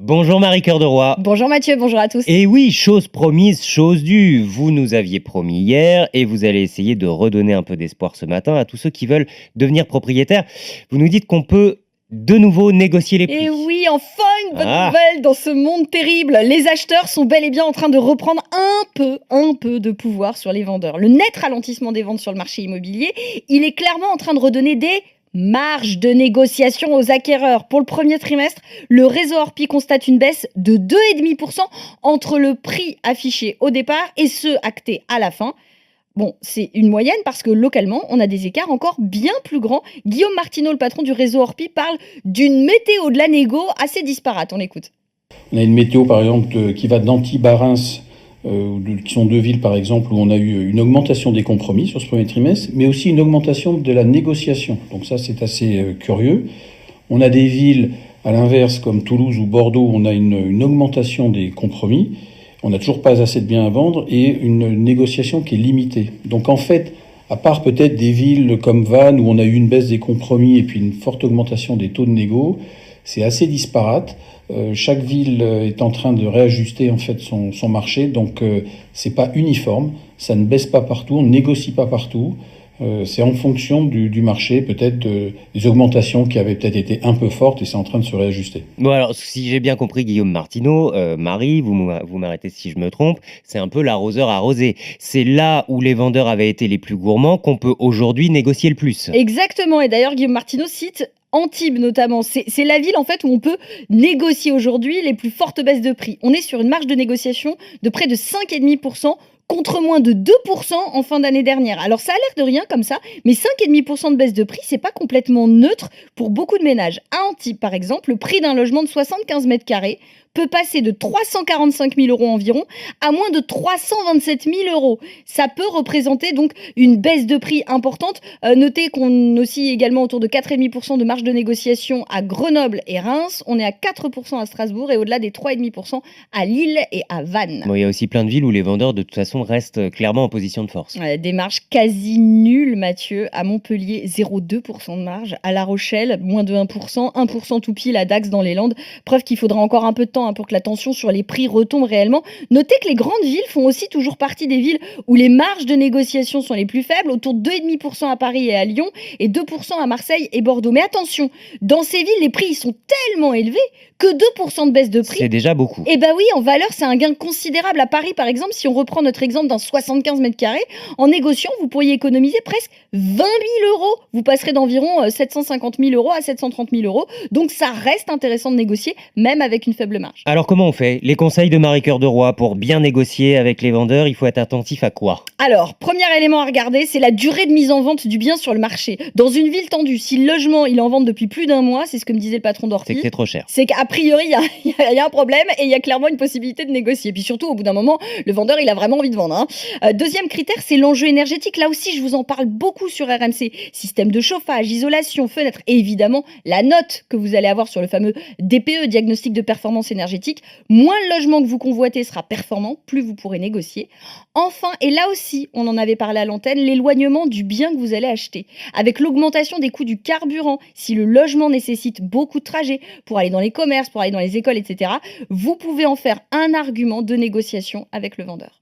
Bonjour Marie-Cœur de Roy. Bonjour Mathieu, bonjour à tous. Et oui, chose promise, chose due. Vous nous aviez promis hier et vous allez essayer de redonner un peu d'espoir ce matin à tous ceux qui veulent devenir propriétaires. Vous nous dites qu'on peut de nouveau négocier les prix. Et oui, enfin une bonne Ah. nouvelle dans ce monde terrible. Les acheteurs sont bel et bien en train de reprendre un peu de pouvoir sur les vendeurs. Le net ralentissement des ventes sur le marché immobilier, il est clairement en train de redonner des marges de négociation aux acquéreurs. Pour le premier trimestre, le réseau Orpi constate une baisse de 2,5% entre le prix affiché au départ et ceux actés à la fin. Bon, c'est une moyenne parce que localement, on a des écarts encore bien plus grands. Guillaume Martineau, le patron du réseau Orpi, parle d'une météo de la négo assez disparate. On l'écoute. On a une météo, par exemple, qui va d'Antibes-Reims, qui sont deux villes, par exemple, où on a eu une augmentation des compromis sur ce premier trimestre, mais aussi une augmentation de la négociation. Donc ça, c'est assez curieux. On a des villes, à l'inverse, comme Toulouse ou Bordeaux, où on a une augmentation des compromis. On n'a toujours pas assez de biens à vendre et une négociation qui est limitée. Donc en fait, à part peut-être des villes comme Vannes où on a eu une baisse des compromis et puis une forte augmentation des taux de négo, c'est assez disparate. Chaque ville est en train de réajuster en fait son marché, donc c'est pas uniforme, ça ne baisse pas partout, on ne négocie pas partout. C'est en fonction du marché, peut-être des augmentations qui avaient peut-être été un peu fortes et c'est en train de se réajuster. Bon alors, si j'ai bien compris Guillaume Martineau, Marie, vous m'arrêtez si je me trompe, c'est un peu l'arroseur arrosé. C'est là où les vendeurs avaient été les plus gourmands qu'on peut aujourd'hui négocier le plus. Exactement. Et d'ailleurs, Guillaume Martineau cite Antibes notamment. C'est la ville en fait où on peut négocier aujourd'hui les plus fortes baisses de prix. On est sur une marge de négociation de près de 5,5% contre moins de 2% en fin d'année dernière. Alors ça a l'air de rien comme ça, mais 5,5% de baisse de prix, c'est pas complètement neutre pour beaucoup de ménages. À Antibes, par exemple, le prix d'un logement de 75 mètres carrés peut passer de 345 000 euros environ à moins de 327 000 euros. Ça peut représenter donc une baisse de prix importante. Notez qu'on oscille également autour de 4,5% de marge de négociation à Grenoble et Reims. On est à 4% à Strasbourg et au-delà des 3,5% à Lille et à Vannes. Bon, il y a aussi plein de villes où les vendeurs de toute façon restent clairement en position de force. Des marges quasi nulles, Mathieu. À Montpellier, 0,2% de marge. À La Rochelle, moins de 1%. 1% tout pile à Dax dans les Landes. Preuve qu'il faudra encore un peu de temps pour que la tension sur les prix retombe réellement. Notez que les grandes villes font aussi toujours partie des villes où les marges de négociation sont les plus faibles, autour de 2,5% à Paris et à Lyon et 2% à Marseille et Bordeaux. Mais attention, dans ces villes, les prix sont tellement élevés que 2% de baisse de prix. C'est déjà beaucoup. Eh bien oui, en valeur, c'est un gain considérable. À Paris, par exemple, si on reprend notre exemple d'un 75 mètres carrés, en négociant, vous pourriez économiser presque 20 000 euros. Vous passerez d'environ 750 000 euros à 730 000 euros. Donc ça reste intéressant de négocier, même avec une faible marge. Alors comment on fait? Les conseils de Marie-Cœur de Roy pour bien négocier avec les vendeurs, il faut être attentif à quoi? Alors, premier élément à regarder, c'est la durée de mise en vente du bien sur le marché. Dans une ville tendue, si le logement il est en vente depuis plus d'un mois, c'est ce que me disait le patron C'est d'Orpi, que c'est trop cher. c'est qu'a priori, il y a un problème et il y a clairement une possibilité de négocier. Puis surtout, au bout d'un moment, le vendeur, il a vraiment envie de vendre. Deuxième critère, c'est l'enjeu énergétique. Là aussi, je vous en parle beaucoup sur RMC. Système de chauffage, isolation, fenêtre et évidemment, la note que vous allez avoir sur le fameux DPE, diagnostic de performance énergétique. Moins le logement que vous convoitez sera performant, plus vous pourrez négocier. Enfin, et là aussi, on en avait parlé à l'antenne, l'éloignement du bien que vous allez acheter. Avec l'augmentation des coûts du carburant, si le logement nécessite beaucoup de trajets pour aller dans les commerces, pour aller dans les écoles, etc., vous pouvez en faire un argument de négociation avec le vendeur.